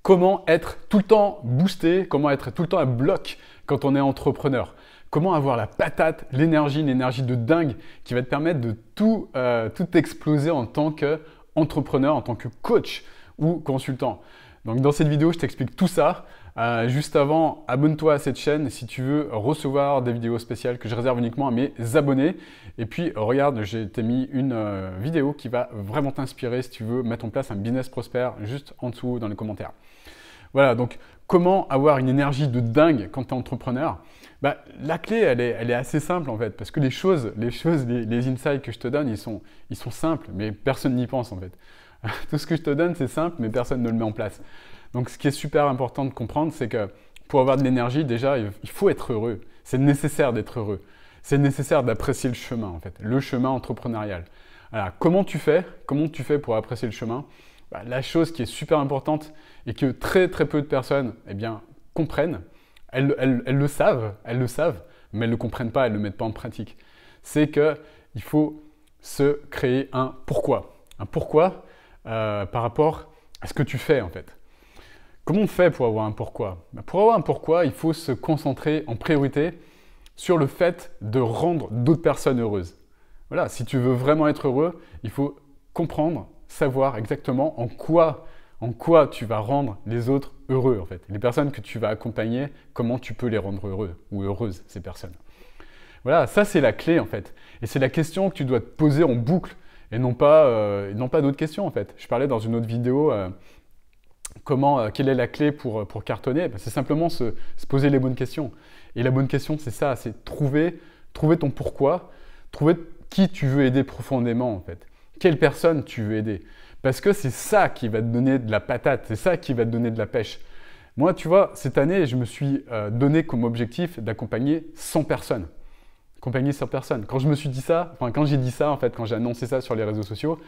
comment être tout le temps boosté, comment être tout le temps à bloc quand on est entrepreneur. Comment avoir la patate, l'énergie, une énergie de dingue qui va te permettre de tout exploser en tant qu'entrepreneur, en tant que coach ou consultant. Donc dans cette vidéo, je t'explique tout ça. Juste avant, abonne-toi à cette chaîne si tu veux recevoir des vidéos spéciales que je réserve uniquement à mes abonnés. Et puis regarde, je t'ai mis une vidéo qui va vraiment t'inspirer si tu veux mettre en place un business prospère juste en dessous dans les commentaires. Voilà, donc comment avoir une énergie de dingue quand tu es entrepreneur? La clé, elle est assez simple en fait, parce que les insights que je te donne, ils sont simples, mais personne n'y pense en fait. Tout ce que je te donne, c'est simple, mais personne ne le met en place. Donc ce qui est super important de comprendre, c'est que pour avoir de l'énergie, déjà, il faut être heureux. C'est nécessaire d'être heureux. C'est nécessaire d'apprécier le chemin en fait, le chemin entrepreneurial. Alors, comment tu fais pour apprécier le chemin? La chose qui est super importante et que très peu de personnes comprennent, elles le savent, mais elles ne le comprennent pas, elles ne le mettent pas en pratique. C'est qu'il faut se créer un pourquoi. Un pourquoi par rapport à ce que tu fais en fait. Comment on fait pour avoir un pourquoi? Pour avoir un pourquoi, il faut se concentrer en priorité sur le fait de rendre d'autres personnes heureuses. Voilà, si tu veux vraiment être heureux, il faut comprendre, savoir exactement en quoi tu vas rendre les autres heureux en fait. Les personnes que tu vas accompagner, comment tu peux les rendre heureux ou heureuses ces personnes. Voilà, ça c'est la clé en fait. Et c'est la question que tu dois te poser en boucle et non pas d'autres questions en fait. Je parlais dans une autre vidéo quelle est la clé pour cartonner? C'est simplement se poser les bonnes questions. Et la bonne question c'est ça, c'est trouver ton pourquoi, trouver qui tu veux aider profondément en fait. Quelle personne tu veux aider? Parce que c'est ça qui va te donner de la patate, c'est ça qui va te donner de la pêche. Moi, tu vois, cette année, je me suis donné comme objectif d'accompagner 100 personnes. Accompagner 100 personnes. Quand je me suis dit ça, quand j'ai dit ça, en fait, quand j'ai annoncé ça sur les réseaux sociaux,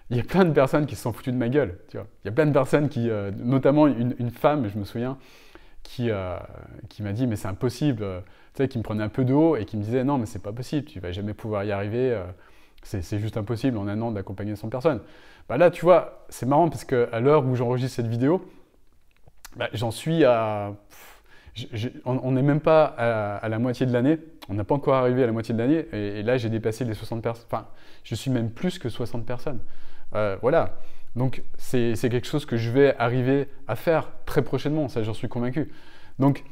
il y a plein de personnes qui se sont foutues de ma gueule. Tu vois. Il y a plein de personnes qui, notamment une femme, je me souviens, qui m'a dit « mais c'est impossible », tu sais, qui me prenait un peu de haut et qui me disait « non, mais c'est pas possible, tu vas jamais pouvoir y arriver ». C'est juste impossible en un an d'accompagner 100 personnes. Là, tu vois, c'est marrant parce qu'à l'heure où j'enregistre cette vidéo, j'en suis à... on n'est même pas à la moitié de l'année. On n'a pas encore arrivé à la moitié de l'année. Et là, j'ai dépassé les 60 personnes. Enfin, je suis même plus que 60 personnes. Voilà. Donc, c'est quelque chose que je vais arriver à faire très prochainement. Ça, j'en suis convaincu. Donc,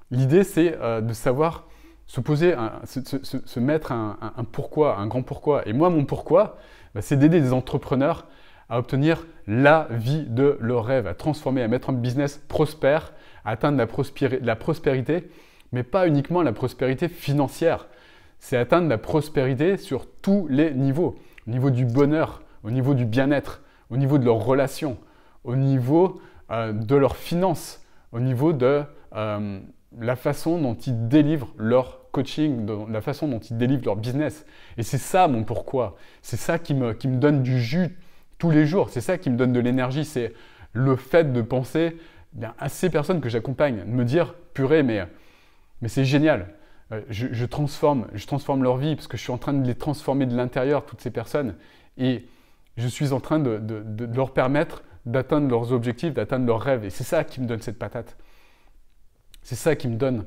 l'idée, c'est de savoir se poser, se mettre un pourquoi, un grand pourquoi. Et moi, mon pourquoi, c'est d'aider des entrepreneurs à obtenir la vie de leurs rêves, à transformer, à mettre un business prospère, à atteindre la prospérité, mais pas uniquement la prospérité financière. C'est atteindre la prospérité sur tous les niveaux. Au niveau du bonheur, au niveau du bien-être, au niveau de leurs relations, au niveau de leurs finances, au niveau de la façon dont ils délivrent leur coaching, de la façon dont ils délivrent leur business. Et c'est ça mon pourquoi. C'est ça qui me donne du jus tous les jours. C'est ça qui me donne de l'énergie. C'est le fait de penser à ces personnes que j'accompagne, de me dire « purée, mais c'est génial. Je transforme leur vie parce que je suis en train de les transformer de l'intérieur, toutes ces personnes. Et je suis en train de leur permettre d'atteindre leurs objectifs, d'atteindre leurs rêves. Et c'est ça qui me donne cette patate. C'est ça qui me donne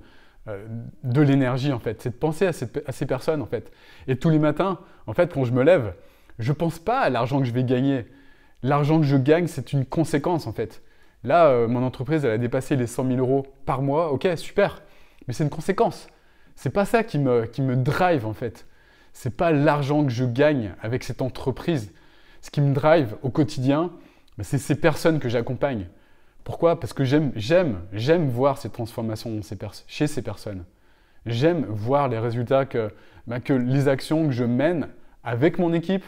de l'énergie en fait, c'est de penser à ces personnes en fait. Et tous les matins, en fait, quand je me lève, je ne pense pas à l'argent que je vais gagner. L'argent que je gagne, c'est une conséquence en fait. Là, mon entreprise, elle a dépassé les 100 000 euros par mois. Ok, super, mais c'est une conséquence. C'est pas ça qui me drive en fait. C'est pas l'argent que je gagne avec cette entreprise. Ce qui me drive au quotidien, c'est ces personnes que j'accompagne. Pourquoi? Parce que j'aime voir ces transformations chez ces personnes. J'aime voir les résultats que les actions que je mène avec mon équipe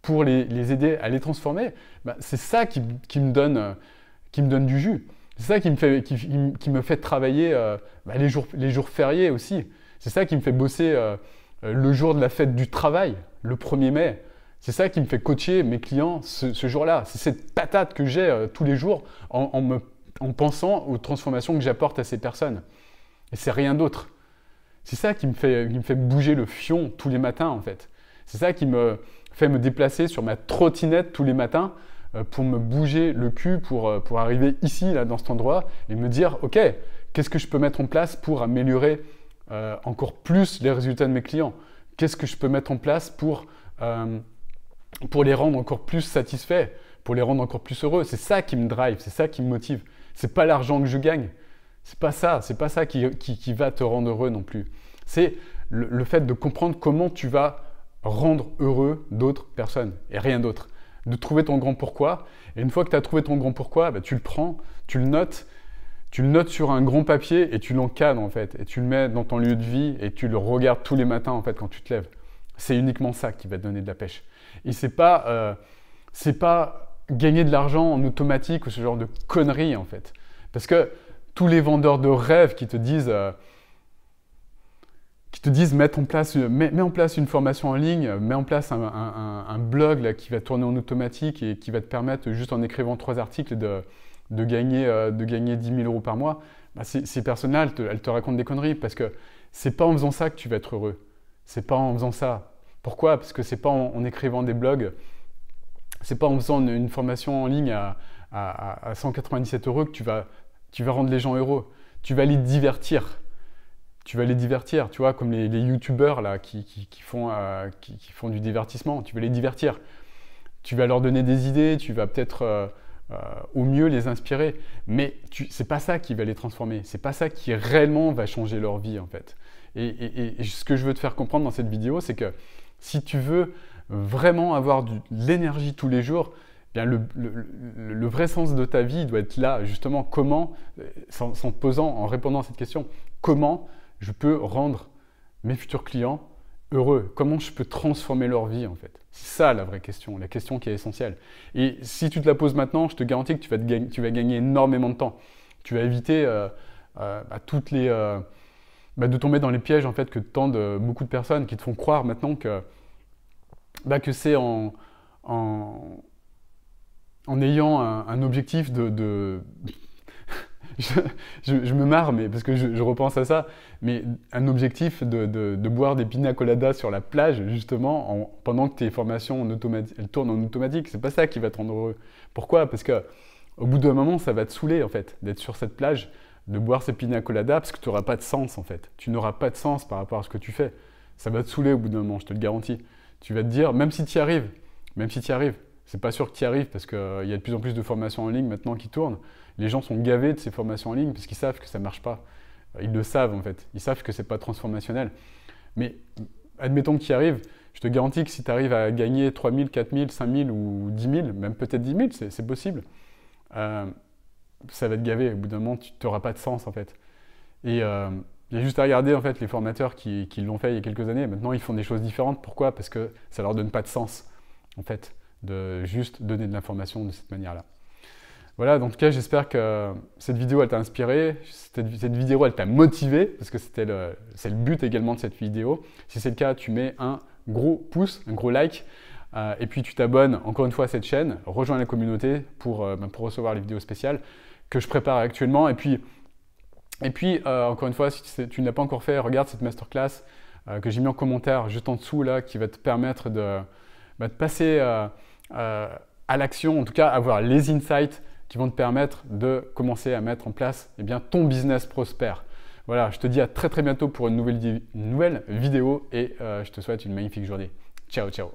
pour les aider à les transformer, c'est ça qui me donne du jus. C'est ça qui me fait travailler les jours fériés aussi. C'est ça qui me fait bosser le jour de la fête du travail, le 1er mai. C'est ça qui me fait coacher mes clients ce jour-là. C'est cette patate que j'ai tous les jours en pensant aux transformations que j'apporte à ces personnes. Et c'est rien d'autre. C'est ça qui me fait bouger le fion tous les matins en fait. C'est ça qui me fait me déplacer sur ma trottinette tous les matins pour me bouger le cul, pour arriver ici, là, dans cet endroit, et me dire, ok, qu'est-ce que je peux mettre en place pour améliorer encore plus les résultats de mes clients? Qu'est-ce que je peux mettre en place pour les rendre encore plus satisfaits, pour les rendre encore plus heureux? C'est ça qui me drive, c'est ça qui me motive. C'est pas l'argent que je gagne. C'est pas ça qui va te rendre heureux non plus. C'est le fait de comprendre comment tu vas rendre heureux d'autres personnes et rien d'autre. De trouver ton grand pourquoi. Et une fois que tu as trouvé ton grand pourquoi, bah, tu le prends, tu le notes sur un grand papier et tu l'encadres en fait. Et tu le mets dans ton lieu de vie et tu le regardes tous les matins en fait quand tu te lèves. C'est uniquement ça qui va te donner de la pêche. Et c'est pas gagner de l'argent en automatique ou ce genre de conneries en fait. Parce que tous les vendeurs de rêves qui te disent mets en place une formation en ligne, mets en place un blog là, qui va tourner en automatique et qui va te permettre, juste en écrivant 3 articles, de gagner 10 000 euros par mois, bah ces personnes-là, elles te racontent des conneries parce que c'est pas en faisant ça que tu vas être heureux. C'est pas en faisant ça. Pourquoi? Parce que c'est pas en écrivant des blogs, c'est pas en faisant une formation en ligne à 197 euros que tu vas rendre les gens heureux. Tu vas les divertir. Tu vois, comme les youtubeurs là, qui font du divertissement. Tu vas les divertir. Tu vas leur donner des idées, tu vas peut-être au mieux les inspirer. Mais c'est pas ça qui va les transformer. C'est pas ça qui réellement va changer leur vie en fait. Et ce que je veux te faire comprendre dans cette vidéo, c'est que si tu veux vraiment avoir de l'énergie tous les jours, bien le vrai sens de ta vie doit être là, justement, comment, en répondant à cette question, comment je peux rendre mes futurs clients heureux? Comment je peux transformer leur vie, en fait? C'est ça la vraie question, la question qui est essentielle. Et si tu te la poses maintenant, je te garantis que tu vas gagner énormément de temps. Tu vas éviter de tomber dans les pièges, en fait, que tendent beaucoup de personnes qui te font croire maintenant que c'est en ayant un objectif je me marre parce que je repense à ça, mais un objectif de boire des pina coladas sur la plage, justement, pendant que tes formations elles tournent en automatique. C'est pas ça qui va te rendre heureux. Pourquoi? Parce que au bout d'un moment, ça va te saouler, en fait, d'être sur cette plage, de boire ces pina coladas, parce que tu n'auras pas de sens, en fait. Tu n'auras pas de sens par rapport à ce que tu fais. Ça va te saouler au bout d'un moment, je te le garantis. Tu vas te dire, même si tu y arrives, c'est pas sûr que tu y arrives parce qu'il y a de plus en plus de formations en ligne maintenant qui tournent. Les gens sont gavés de ces formations en ligne parce qu'ils savent que ça ne marche pas. Ils le savent en fait. Ils savent que ce n'est pas transformationnel. Mais admettons que tu y arrives, je te garantis que si tu arrives à gagner 3 000, 4 000, 5 000 ou 10 000, même peut-être 10 000, c'est possible, ça va te gaver. Au bout d'un moment, tu n'auras pas de sens en fait. Et il y a juste à regarder en fait les formateurs qui l'ont fait il y a quelques années. Maintenant, ils font des choses différentes. Pourquoi? Parce que ça leur donne pas de sens en fait de juste donner de l'information de cette manière-là. Voilà, en tout cas, j'espère que cette vidéo, elle t'a inspiré, cette vidéo, elle t'a motivé, parce que c'est le but également de cette vidéo. Si c'est le cas, tu mets un gros pouce, un gros like, et puis tu t'abonnes encore une fois à cette chaîne, rejoins la communauté pour recevoir les vidéos spéciales que je prépare actuellement. Et puis encore une fois, si tu ne l'as pas encore fait, regarde cette masterclass que j'ai mis en commentaire juste en dessous, là, qui va te permettre de passer à l'action, en tout cas avoir les insights qui vont te permettre de commencer à mettre en place ton business prospère. Voilà, je te dis à très très bientôt pour une nouvelle vidéo et je te souhaite une magnifique journée. Ciao, ciao.